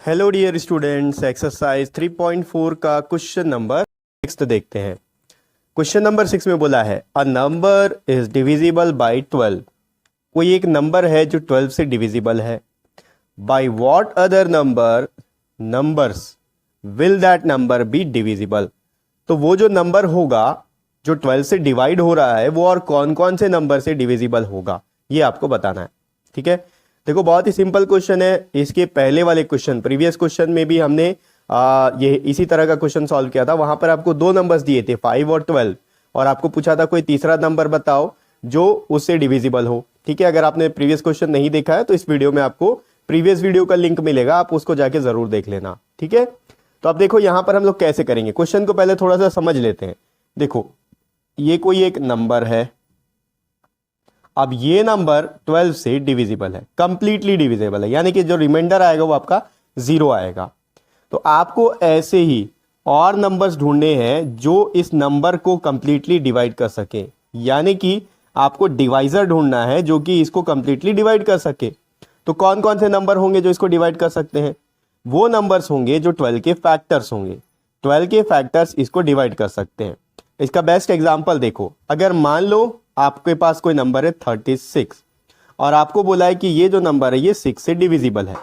Hello dear students, exercise 3.4 का question number 6 देखते हैं। क्वेश्चन नंबर 6 में बोला है a number is divisible by 12। कोई एक नंबर है जो 12 से डिविजिबल है। By what other numbers will that number be divisible. तो वो जो नंबर होगा जो 12 से डिवाइड हो रहा है वो और कौन कौन से नंबर से डिविजिबल होगा, ये आपको बताना है। ठीक है, देखो बहुत ही सिंपल क्वेश्चन है। इसके पहले वाले क्वेश्चन, प्रीवियस क्वेश्चन में भी हमने ये इसी तरह का क्वेश्चन सॉल्व किया था। वहां पर आपको दो नंबर्स दिए थे 5 और 12, और आपको पूछा था कोई तीसरा नंबर बताओ जो उससे डिविजिबल हो। ठीक है, अगर आपने प्रीवियस क्वेश्चन नहीं देखा है तो इस वीडियो में आपको प्रीवियस वीडियो का लिंक मिलेगा, आप उसको जाके जरूर देख लेना। ठीक है, तो अब देखो यहां पर हम लोग कैसे करेंगे। क्वेश्चन को पहले थोड़ा सा समझ लेते हैं। देखो ये कोई एक नंबर है, अब ये नंबर 12 से डिविजिबल है, कंप्लीटली डिविजिबल है, यानी कि जो रिमाइंडर आएगा वो आपका 0 आएगा। तो आपको ऐसे ही और नंबर्स ढूंढने हैं जो इस नंबर को कंप्लीटली डिवाइड कर सके, यानी कि आपको डिवाइजर ढूंढना है जो कि इसको कंप्लीटली डिवाइड कर सके। तो कौन कौन से नंबर होंगे जो इसको डिवाइड कर सकते हैं? वो नंबर्स होंगे जो 12 के फैक्टर्स होंगे। 12 के फैक्टर्स इसको डिवाइड कर सकते हैं। इसका बेस्ट एग्जांपल देखो, अगर मान लो आपके पास कोई नंबर है 36 और आपको बोला है कि ये जो नंबर है ये 6 से डिविजिबल है,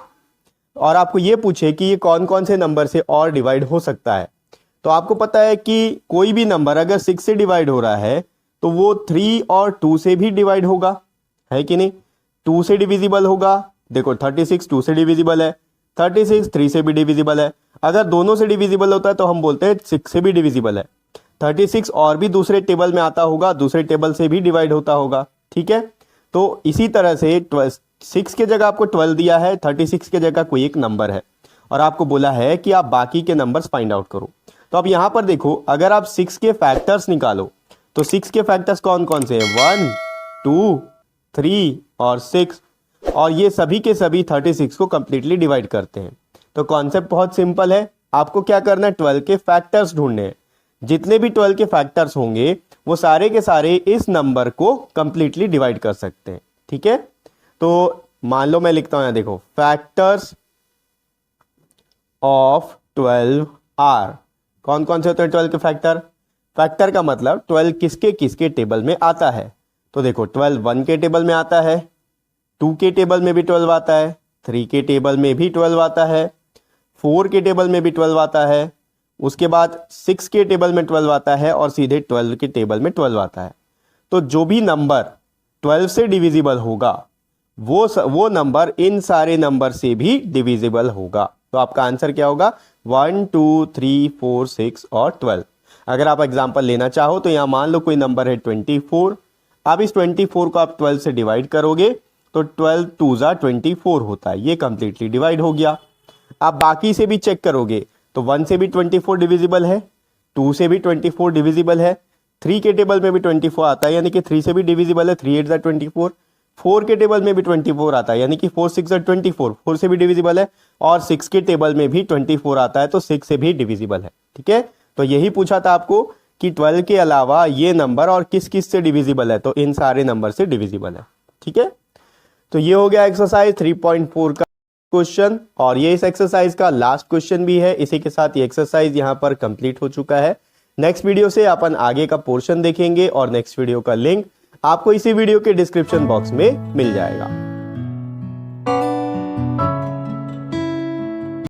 और आपको ये पूछे कि ये कौन कौन से नंबर से और डिवाइड हो सकता है, तो आपको पता है कि कोई भी नंबर अगर 6 से डिवाइड हो रहा है तो वो 3 और 2 से भी डिवाइड होगा, है कि नहीं? 2 से डिविजिबल होगा। देखो 36 2 से डिविजिबल है, 36 3 से भी डिविजिबल है। अगर दोनों से डिविजिबल होता है तो हम बोलते हैं 6 से भी डिविजिबल है। 36 और भी दूसरे टेबल में आता होगा, दूसरे टेबल से भी डिवाइड होता होगा। ठीक है, तो इसी तरह से 6 के जगह आपको 12 दिया है, 36 के जगह कोई एक नंबर है, और आपको बोला है कि आप बाकी के नंबर्स फाइंड आउट करो। तो अब यहां पर देखो, अगर आप 6 के फैक्टर्स निकालो तो 6 के फैक्टर्स कौन कौन से हैं? 1 2 3 और 6, और ये सभी के सभी 36 को कंप्लीटली डिवाइड करते हैं। तो कॉन्सेप्ट बहुत सिंपल है, आपको क्या करना है, 12 के फैक्टर्स ढूंढने हैं। जितने भी 12 के फैक्टर्स होंगे वो सारे के सारे इस नंबर को कंप्लीटली डिवाइड कर सकते हैं। ठीक है, तो मान लो मैं लिखता हूं यहां, देखो फैक्टर्स ऑफ 12 आर। कौन कौन से होते हैं 12 के फैक्टर? फैक्टर का मतलब 12 किसके किसके टेबल में आता है। तो देखो 12 1 के टेबल में आता है, 2 के टेबल में भी 12 आता है, 3 के टेबल में भी 12 आता है, 4 के टेबल में भी 12 आता है, उसके बाद 6 के टेबल में 12 आता है, और सीधे 12 के टेबल में 12 आता है। तो जो भी नंबर 12 से डिविजिबल होगा वो नंबर इन सारे नंबर से भी डिविजिबल होगा। तो आपका आंसर क्या होगा? 1 2 3 4 6 और 12। अगर आप एग्जांपल लेना चाहो तो यहां मान लो कोई नंबर है 24। अब इस 24 को आप 12 से डिवाइड करोगे तो 12 2 जा 24 होता है, ये कंप्लीटली डिवाइड हो गया। आप बाकी से भी चेक करोगे तो 1 से भी 24 डिविजिबल है, 2 से भी 24 डिविजिबल है, 3 के टेबल में भी 24 आता है, यानी कि 3 से भी डिविजिबल है, 3 8 जा 24। 4 के टेबल में भी 24 आता है, यानी कि 4 6 जा 24, 4 से भी डिविजिबल है, और 6 के टेबल में भी 24 आता है, तो 6 से भी डिविजिबल है। ठीक है, तो यही पूछा था आपको कि 12 के अलावा ये नंबर और किस किस से डिविजिबल है, तो इन सारे नंबर से डिविजिबल है। ठीक है, तो ये हो गया एक्सरसाइज 3.4 का क्वेश्चन, और ये इस एक्सरसाइज का लास्ट क्वेश्चन भी है। इसी के साथ ये एक्सरसाइज यहां पर कंप्लीट हो चुका है। नेक्स्ट वीडियो से अपन आगे का पोर्शन देखेंगे, और नेक्स्ट वीडियो का लिंक आपको इसी वीडियो के डिस्क्रिप्शन बॉक्स में मिल जाएगा।